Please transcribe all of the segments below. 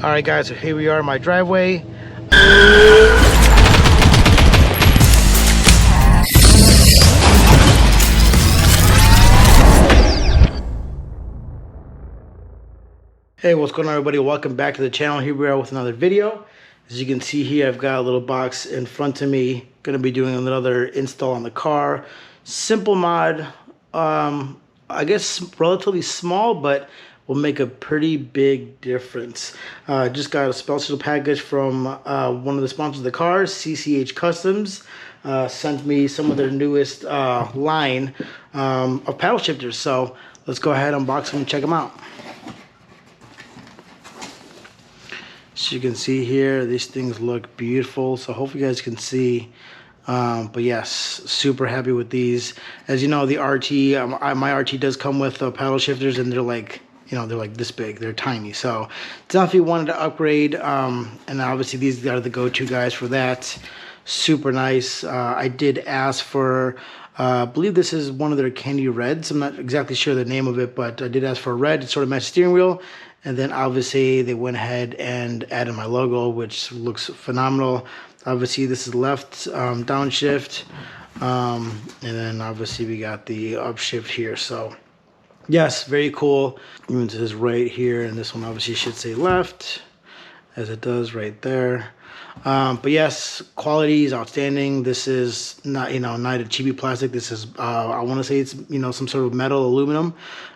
All right, guys, so here we are in my driveway. Hey, what's going on, everybody? Welcome back to the channel. Here we are with another video. As you can see here, I've got a little box in front of me. Gonna be doing another install on the car. Simple mod. I guess relatively small, but will make a pretty big difference. Just got a special package from one of the sponsors of the car, CCH Customs. Sent me some of their newest line of paddle shifters. So let's go ahead, unbox them, and check them out. So you can see here, these things look beautiful. So hopefully you guys can see. But yes, super happy with these. As you know, the RT, my RT does come with paddle shifters, and they're like, you know, they're like this big. They're tiny. So definitely wanted to upgrade. And obviously these are the go-to guys for that. Super nice. I did ask for, I believe this is one of their candy reds. I'm not exactly sure the name of it, but I did ask for a red. It sort of matched the steering wheel. And then obviously they went ahead and added my logo, which looks phenomenal. Obviously this is left downshift. And then obviously we got the upshift here. So yes, very cool. Even this is right here, and this one obviously should say left, as it does right there. But yes, quality is outstanding. This is not, you know, not a cheapy plastic. This is, I want to say it's, you know, some sort of metal, aluminum.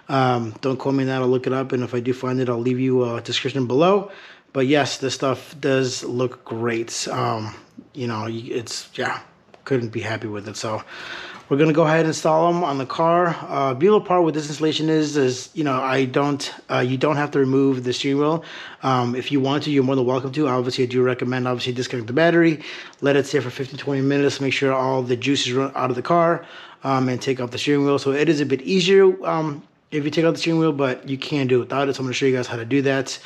Don't quote me on that. I'll look it up, and if I do find it, I'll leave you a description below. But yes, this stuff does look great. You know, it's, yeah, couldn't be happy with it. So we're gonna go ahead and install them on the car. Beautiful part with this installation is you know, you don't have to remove the steering wheel. If you want to, you're more than welcome to. Obviously, I do recommend obviously disconnect the battery, let it sit for 15-20 minutes, make sure all the juices run out of the car, and take off the steering wheel. So it is a bit easier if you take out the steering wheel, but you can do it without it. So I'm gonna show you guys how to do that.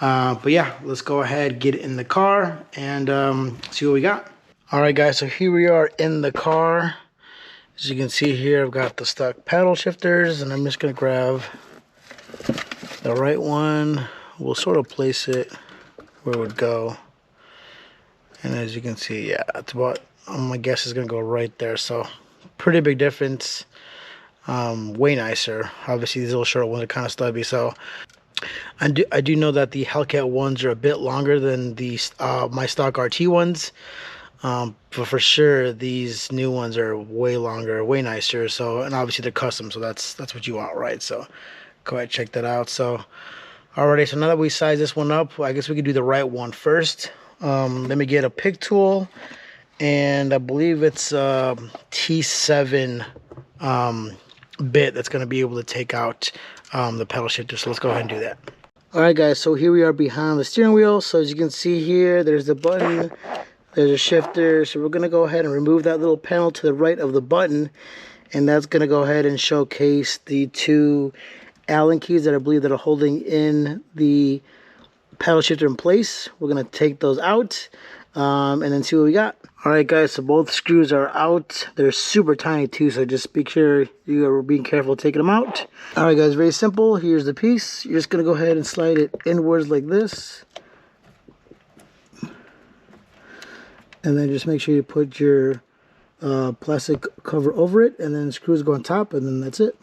But yeah, let's go ahead, get in the car, and see what we got. All right, guys, so here we are in the car. As you can see here, I've got the stock paddle shifters, and I'm just going to grab the right one. We'll sort of place it where it would go. And as you can see, yeah, it's about, my guess is going to go right there. So pretty big difference. Way nicer. Obviously, these little short ones are kind of stubby. So I do know that the Hellcat ones are a bit longer than the my stock RT ones. But for sure, these new ones are way longer, way nicer. So, and obviously they're custom, so that's what you want, right? So go ahead and check that out. So alrighty, so now that we size this one up, I guess we could do the right one first. Let me get a pick tool, and I believe it's T7 bit that's going to be able to take out the pedal shifter. So let's go ahead and do that. Alright, guys, so here we are behind the steering wheel. So as you can see here, there's the button. There's a shifter, so we're going to go ahead and remove that little panel to the right of the button, and that's going to go ahead and showcase the two Allen keys that I believe that are holding in the paddle shifter in place. We're going to take those out and then see what we got. Alright, guys, so both screws are out. They're super tiny too, so just make sure you are being careful taking them out. Alright, guys, very simple. Here's the piece. You're just going to go ahead and slide it inwards like this. And then just make sure you put your plastic cover over it, and then screws go on top, and then that's it.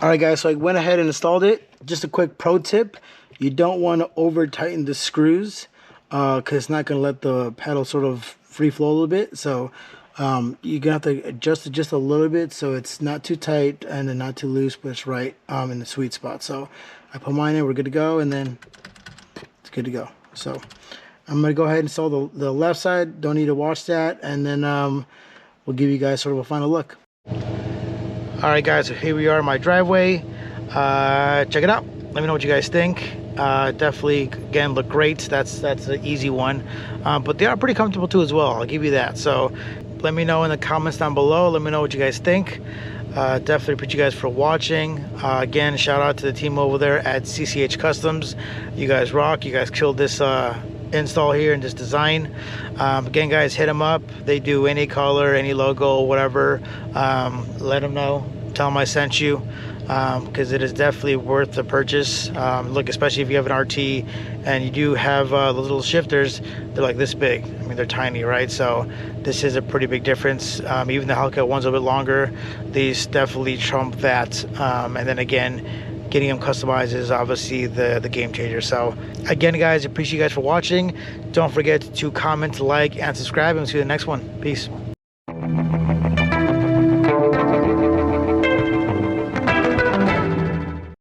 Alright, guys, so I went ahead and installed it. Just a quick pro tip, you don't want to over tighten the screws because it's not going to let the paddle sort of free flow a little bit. So you're going to have to adjust it just a little bit so it's not too tight and then not too loose, but it's right in the sweet spot. So I put mine in, we're good to go, and then it's good to go. So I'm going to go ahead and install the left side. Don't need to wash that, and then we'll give you guys sort of a final look. Alright, guys, so here we are in my driveway. Check it out. Let me know what you guys think. Definitely, again, look great. That's an easy one, but they are pretty comfortable too as well. I'll give you that. So let me know in the comments down below. Let me know what you guys think. Definitely appreciate you guys for watching. Again, shout out to the team over there at CCH Customs. You guys rock. You guys killed this install here and this design. Again, guys, hit them up. They do any color, any logo, whatever. Let them know. tell them I sent you, because it is definitely worth the purchase. Look, especially if you have an RT and you do have the little shifters, they're like this big. I mean, they're tiny, right? So this is a pretty big difference. Even the Hellcat one's a bit longer. These definitely trump that. And then again, getting them customized is obviously the game changer. So again, guys, appreciate you guys for watching. Don't forget to comment, like, and subscribe, and we'll see you in the next one. Peace.